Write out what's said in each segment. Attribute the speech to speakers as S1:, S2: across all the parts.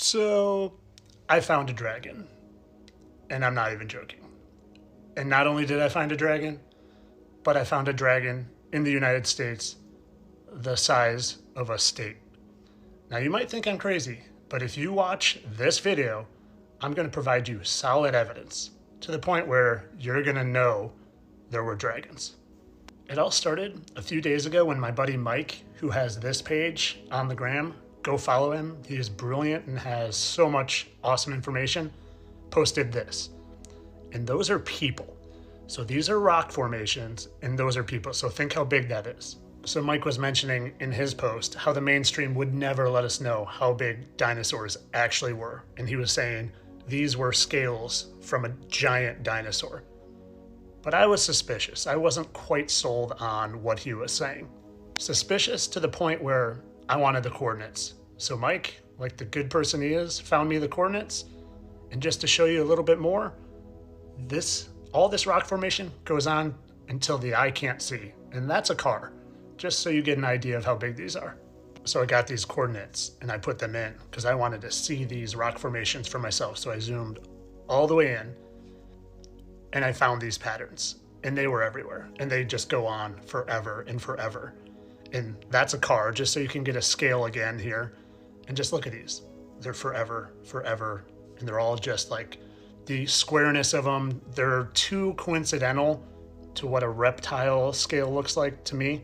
S1: So I found a dragon, and I'm not even joking. And not only did I find a dragon, but I found a dragon in the United States the size of a state. Now you might think I'm crazy, but if you watch this video, I'm going to provide you solid evidence to the point where you're going to know there were dragons. It all started a few days ago when my buddy Mike, who has this page on the gram, go follow him. He is brilliant and has so much awesome information, posted this. And those are people. So these are rock formations and those are people. So think how big that is. So Mike was mentioning in his post how the mainstream would never let us know how big dinosaurs actually were. And he was saying these were scales from a giant dinosaur. But I was suspicious. I wasn't quite sold on what he was saying. Suspicious to the point where I wanted the coordinates. So Mike, like the good person he is, found me the coordinates. And just to show you a little bit more, all this rock formation goes on until the eye can't see. And that's a car, just so you get an idea of how big these are. So I got these coordinates and I put them in because I wanted to see these rock formations for myself. So I zoomed all the way in and I found these patterns and they were everywhere and they just go on forever and forever. And that's a car, just so you can get a scale again here. And just look at these. They're forever, forever. And they're all just like the squareness of them. They're too coincidental to what a reptile scale looks like to me.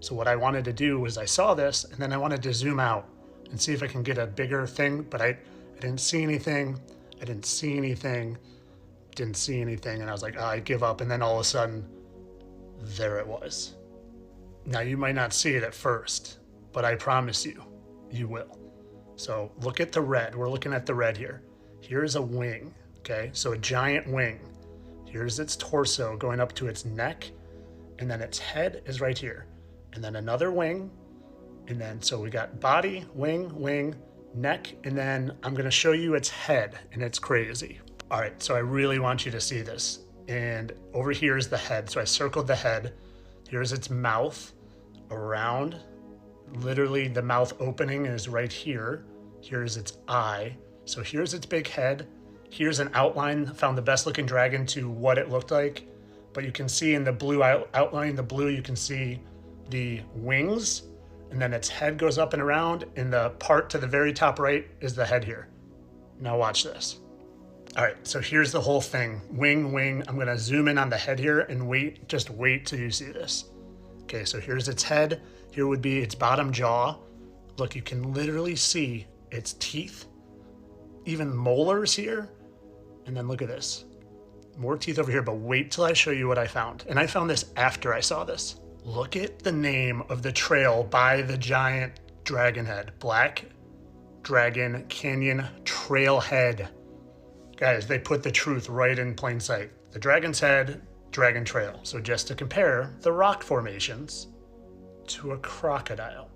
S1: So what I wanted to do was I saw this and then I wanted to zoom out and see if I can get a bigger thing, but I didn't see anything. I didn't see anything. Didn't see anything. And I was like, I give up. And then all of a sudden, there it was. Now you might not see it at first, but I promise you, you will. So look at the red. We're looking at the red here. Here's a wing, okay? So a giant wing. Here's its torso going up to its neck, and then its head is right here. And then another wing, and then so we got body, wing, neck, and then I'm gonna show you its head, and it's crazy. All right, so I really want you to see this. And over here is the head. So I circled the head. Here's its mouth around. Literally the mouth opening is right here. Here's its eye. So here's its big head. Here's an outline. Found the best looking dragon to what it looked like. But you can see in the blue outline, the blue, you can see the wings. And then its head goes up and around. And the part to the very top right is the head here. Now watch this. All right, so here's the whole thing. Wing. I'm gonna zoom in on the head here and just wait till you see this. Okay, so here's its head. Here would be its bottom jaw. Look, you can literally see its teeth, even molars here. And then look at this. More teeth over here, but wait till I show you what I found. And I found this after I saw this. Look at the name of the trail by the giant dragon head. Black Dragon Canyon Trailhead. Guys, they put the truth right in plain sight. The Dragon's Head, Dragon Trail. So just to compare the rock formations to a crocodile.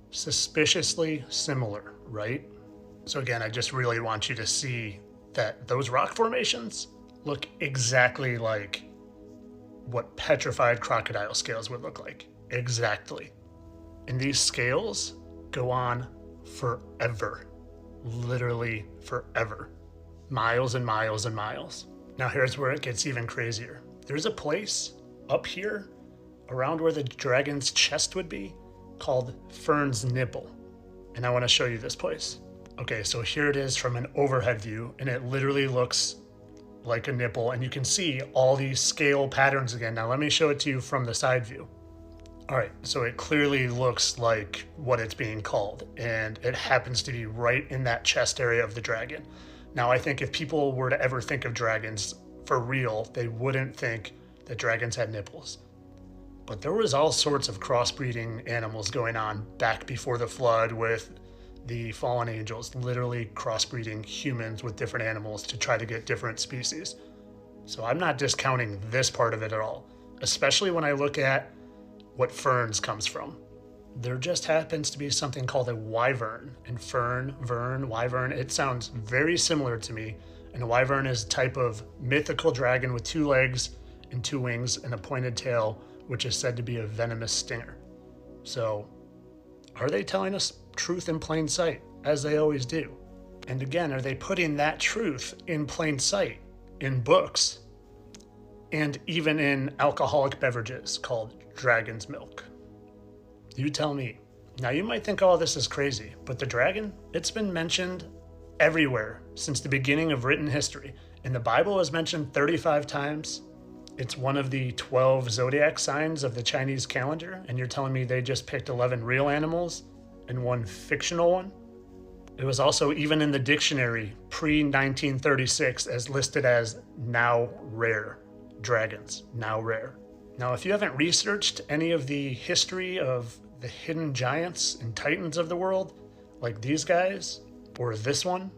S1: Suspiciously similar, right? So again, I just really want you to see that those rock formations look exactly like what petrified crocodile scales would look like. Exactly. And these scales go on forever. Literally forever. Miles and miles and miles. Now here's where it gets even crazier. There's a place up here around where the dragon's chest would be called Fern's Nipple. And I want to show you this place. Okay, so here it is from an overhead view and it literally looks like a nipple and you can see all these scale patterns again. Now let me show it to you from the side view. All right, so it clearly looks like what it's being called and it happens to be right in that chest area of the dragon. Now, I think if people were to ever think of dragons for real, they wouldn't think that dragons had nipples. But there was all sorts of crossbreeding animals going on back before the flood with the fallen angels, literally crossbreeding humans with different animals to try to get different species. So I'm not discounting this part of it at all, especially when I look at what ferns comes from. There just happens to be something called a wyvern, and fern, vern, wyvern, it sounds very similar to me. And a wyvern is a type of mythical dragon with 2 legs and 2 wings and a pointed tail, which is said to be a venomous stinger. So are they telling us truth in plain sight? as they always do. And again, are they putting that truth in plain sight in books and even in alcoholic beverages called dragon's milk? You tell me. Now, you might think all this is crazy, but the dragon, it's been mentioned everywhere since the beginning of written history. And the Bible is mentioned 35 times. It's one of the 12 zodiac signs of the Chinese calendar, and you're telling me they just picked 11 real animals and one fictional one? It was also even in the dictionary pre-1936 as listed as now rare dragons, now rare. Now, if you haven't researched any of the history of the hidden giants and titans of the world, like these guys, or this one,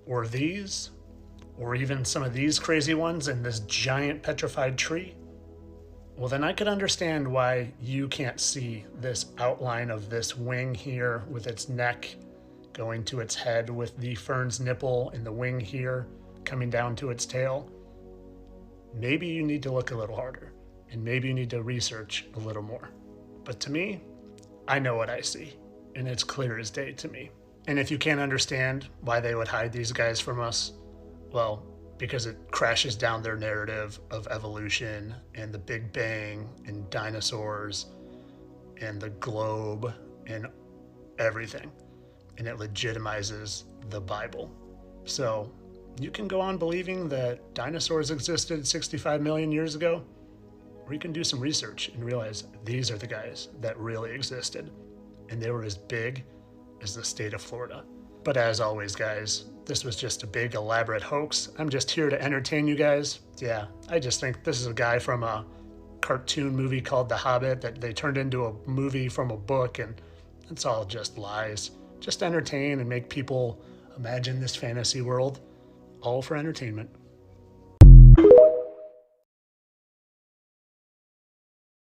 S1: or these, or even some of these crazy ones in this giant petrified tree, well, then I could understand why you can't see this outline of this wing here with its neck going to its head, with the fern's nipple and the wing here coming down to its tail. Maybe you need to look a little harder, and maybe you need to research a little more. But to me, I know what I see, and it's clear as day to me. And if you can't understand why they would hide these guys from us, well, because it crashes down their narrative of evolution and the Big Bang and dinosaurs and the globe and everything. And it legitimizes the Bible. So you can go on believing that dinosaurs existed 65 million years ago, or you can do some research and realize these are the guys that really existed, and they were as big as the state of Florida. But as always, guys, this was just a big elaborate hoax. I'm just here to entertain you guys. Yeah, I just think this is a guy from a cartoon movie called The Hobbit that they turned into a movie from a book, and it's all just lies. Just entertain and make people imagine this fantasy world, all for entertainment.